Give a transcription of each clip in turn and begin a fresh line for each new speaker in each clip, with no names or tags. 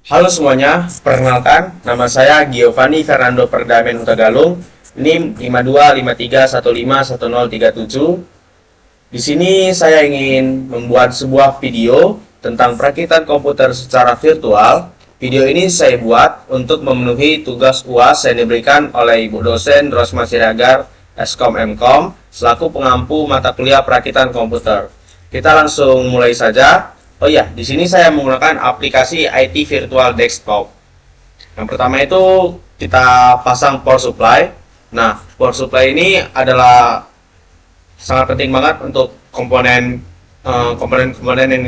Halo semuanya, perkenalkan nama saya Giovanni Fernando Perdamen Hutagalung, NIM 5253151037. Di sini saya ingin membuat sebuah video tentang perakitan komputer secara virtual. Video ini saya buat untuk memenuhi tugas UAS yang diberikan oleh Ibu dosen Rosma Siregar, Eskom Mkom, selaku pengampu mata kuliah perakitan komputer. Kita langsung mulai saja. Oh iya, di sini saya menggunakan aplikasi IT Virtual Desktop. Yang pertama itu kita pasang power supply. Nah, power supply ini adalah sangat penting banget untuk komponen-komponen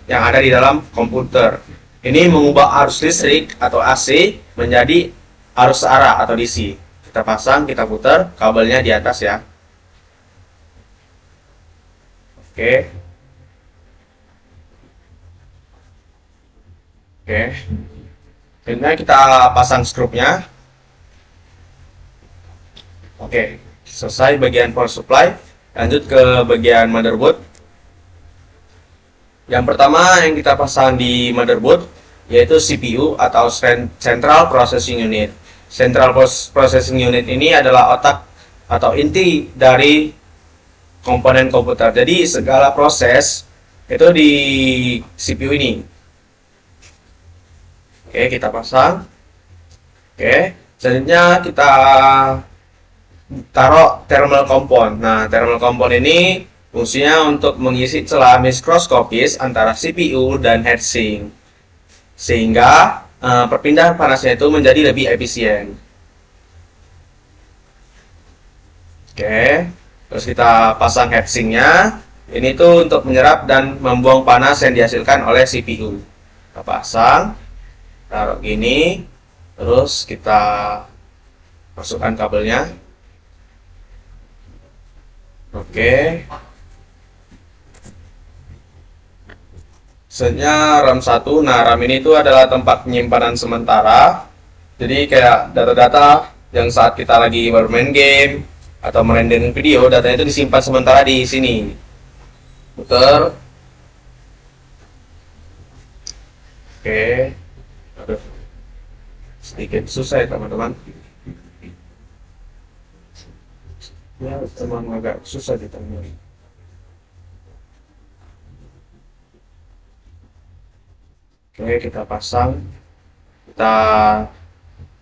yang ada di dalam komputer. Ini mengubah arus listrik atau AC menjadi arus arah atau DC. Kita pasang, kita putar kabelnya di atas ya. Oke. Oke. Selanjutnya kita pasang strupnya. Oke, selesai bagian power supply. Lanjut ke bagian motherboard. Yang pertama yang kita pasang di motherboard yaitu CPU atau Central Processing Unit. Central Processing Unit ini adalah otak atau inti dari komponen komputer. Jadi segala proses itu di CPU ini. Oke, kita pasang. Oke, selanjutnya kita taruh thermal compound. Nah, thermal compound ini fungsinya untuk mengisi celah mikroskopis antara CPU dan heatsink, sehingga perpindahan panasnya itu menjadi lebih efisien. Oke, terus kita pasang heatsinknya. Ini tuh untuk menyerap dan membuang panas yang dihasilkan oleh CPU. Kita pasang, taruh gini, terus kita masukkan kabelnya. Oke. Selanjutnya RAM 1. Nah, RAM ini itu adalah tempat penyimpanan sementara. Jadi kayak data-data yang saat kita lagi bermain game atau merendering video, datanya itu disimpan sementara di sini. Putar. Oke. Aduh, sedikit susah ya teman-teman. Ya, teman agak susah ditemukan. Oke, kita pasang. Kita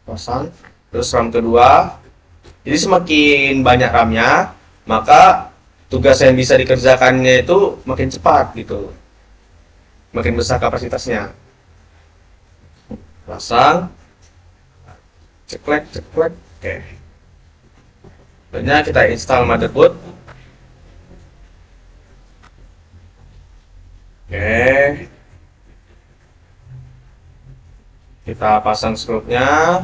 pasang. Terus RAM kedua. Jadi semakin banyak RAM-nya, maka tugas yang bisa dikerjakannya itu makin cepat gitu. Makin besar kapasitasnya. Pasang. Ceklek, ceklek. Oke. Selanjutnya kita install motherboard. Oke. Kita pasang skrupnya.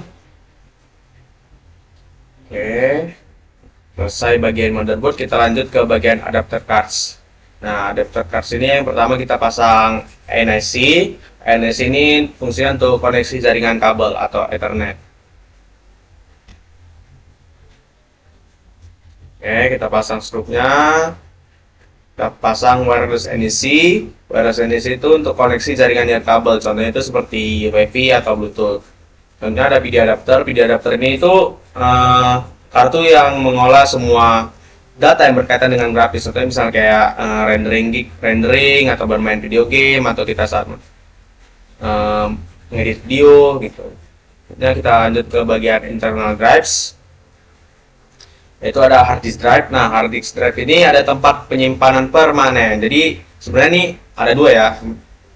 Oke. Selesai bagian motherboard, kita lanjut ke bagian adapter cards. Nah, adapter cards ini yang pertama kita pasang NIC. NIC ini fungsinya untuk koneksi jaringan kabel atau Ethernet. Oke, kita pasang strupnya. Kita pasang wireless NIC. Wireless NIC itu untuk koneksi jaringan kabel. Contohnya itu seperti WiFi atau Bluetooth. Contohnya ada PD adapter. PD adapter ini itu kartu yang mengolah semua data yang berkaitan dengan grafis. Contohnya misalnya kayak rendering atau bermain video game, atau kita saat ngedit video gitu. Kemudian kita lanjut ke bagian internal drives. Yaitu ada hard disk drive. Nah, hard disk drive ini ada tempat penyimpanan permanen. Jadi sebenarnya ini ada dua ya,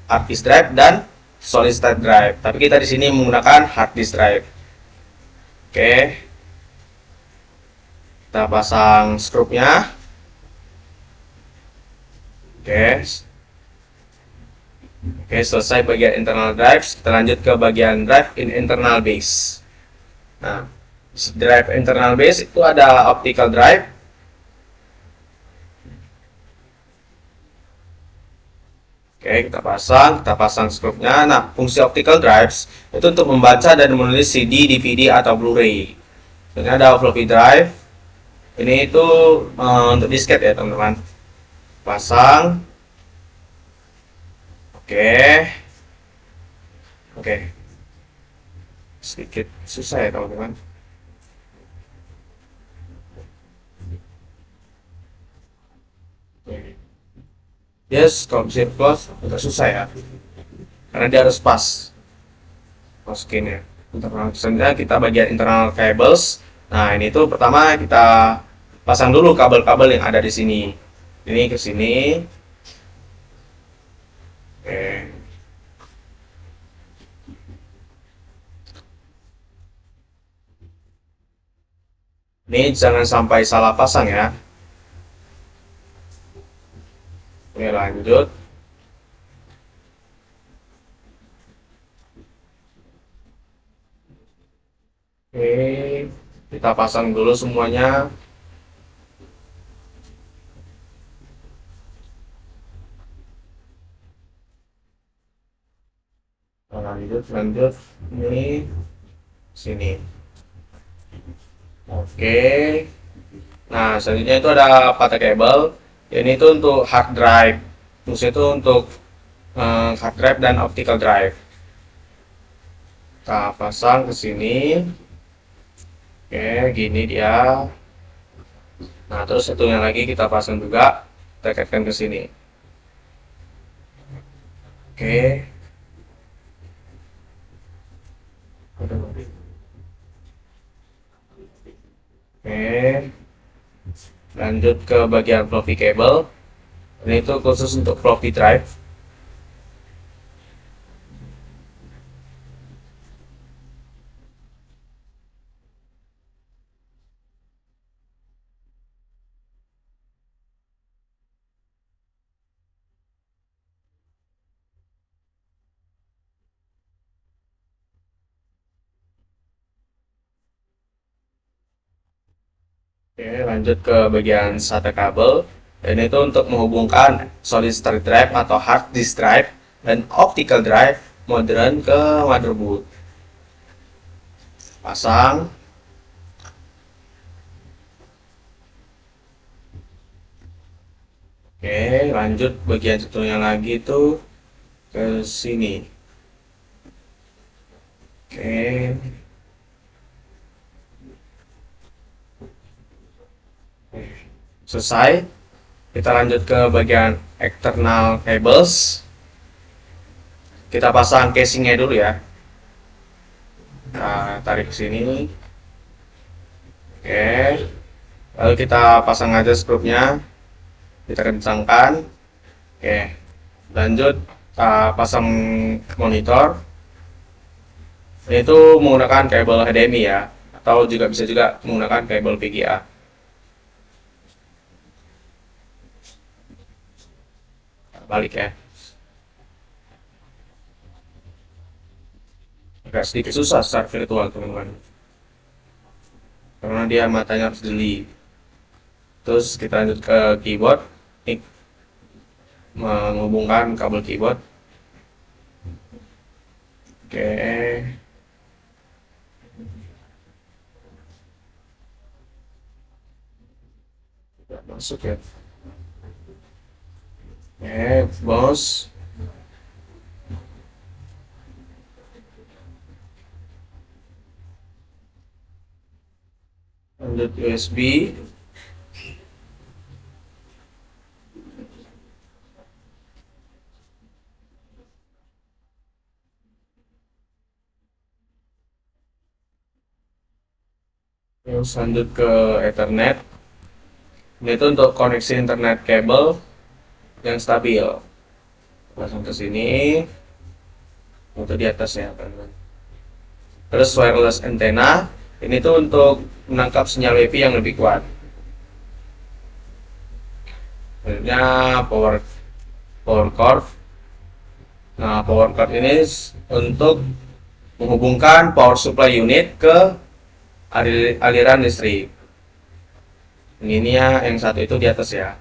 hard disk drive dan solid state drive. Tapi kita di sini menggunakan hard disk drive. Oke, kita pasang strupnya. Oke, selesai bagian internal drive. Kita lanjut ke bagian drive in internal base. Nah, drive internal base itu ada optical drive. Oke, kita pasang skrupnya. Nah, fungsi optical drives itu untuk membaca dan menulis CD, DVD atau Blu-ray. Kemudian ada floppy drive. Ini itu untuk disket ya teman-teman. Pasang. Oke. sedikit susah ya teman-teman. Yes, kalau bisa close agak susah ya, karena dia harus pas masukinnya. Internal, selanjutnya kita bagian internal cables. Nah, ini tuh pertama kita pasang dulu kabel-kabel yang ada di sini. Ini ke sini. Oke. Ini jangan sampai salah pasang ya. Oke, lanjut. Oke, kita pasang dulu semuanya. Lanjut, ini sini. Oke. Nah, selanjutnya itu ada patah kabel. Ini itu untuk hard drive. Maksudnya itu untuk hard drive dan optical drive. Kita pasang ke sini. Oke, gini dia. Nah, terus satunya lagi kita pasang juga, kita kaitkan ke sini. Oke. Oke. Lanjut ke bagian floppy cable. Ini itu khusus untuk floppy drive. Oke, lanjut ke bagian SATA kabel. Dan itu untuk menghubungkan solid state drive atau hard disk drive dan optical drive modern ke motherboard. Pasang. Oke, lanjut bagian satunya lagi itu ke sini. Oke. Selesai. Kita lanjut ke bagian external cables. Kita pasang casingnya dulu ya. Nah, tarik ke sini. Oke. Lalu kita pasang aja skrupnya. Kita kencangkan. Oke. Lanjut kita pasang monitor. Ini itu menggunakan kabel HDMI ya, atau juga bisa juga menggunakan kabel VGA. Balik ya. Agak sedikit susah secara virtual teman-teman, karena dia matanya harus jeli. Terus kita lanjut ke keyboard. Ini menghubungkan kabel keyboard. Oke. Tidak masuk ya. Bos. Lanjut USB. Terus lanjut ke Ethernet. Ini itu untuk koneksi internet kabel yang stabil. Pasang ke sini. Untuk di atasnya, teman-teman. Terus wireless antenna. Ini tuh untuk menangkap sinyal WiFi yang lebih kuat. Selanjutnya power cord. Nah, power cord ini untuk menghubungkan power supply unit ke aliran listrik. Ini ya, yang satu itu di atas ya.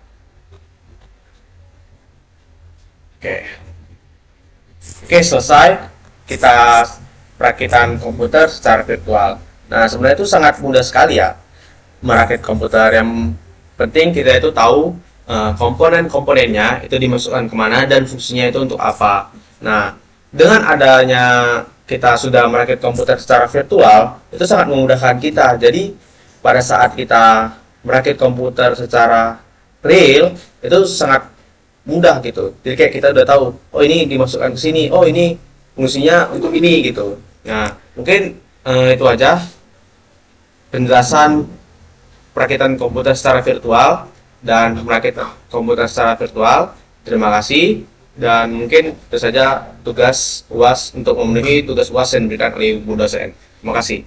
Oke, selesai. Kita perakitan komputer secara virtual. Nah, sebenarnya itu sangat mudah sekali ya merakit komputer. Yang penting kita itu tahu komponen-komponennya itu dimasukkan kemana dan fungsinya itu untuk apa. Nah, dengan adanya kita sudah merakit komputer secara virtual, itu sangat memudahkan kita. Jadi pada saat kita merakit komputer secara real, itu sangat mudah gitu. Jadi kayak kita udah tahu, oh ini dimasukkan ke sini, oh ini fungsinya untuk ini gitu. Nah, mungkin itu aja penjelasan perakitan komputer secara virtual dan merakit komputer secara virtual. Terima kasih, dan mungkin itu saja tugas UAS untuk memenuhi tugas UAS yang diberikan oleh Bu dosen. Terima kasih.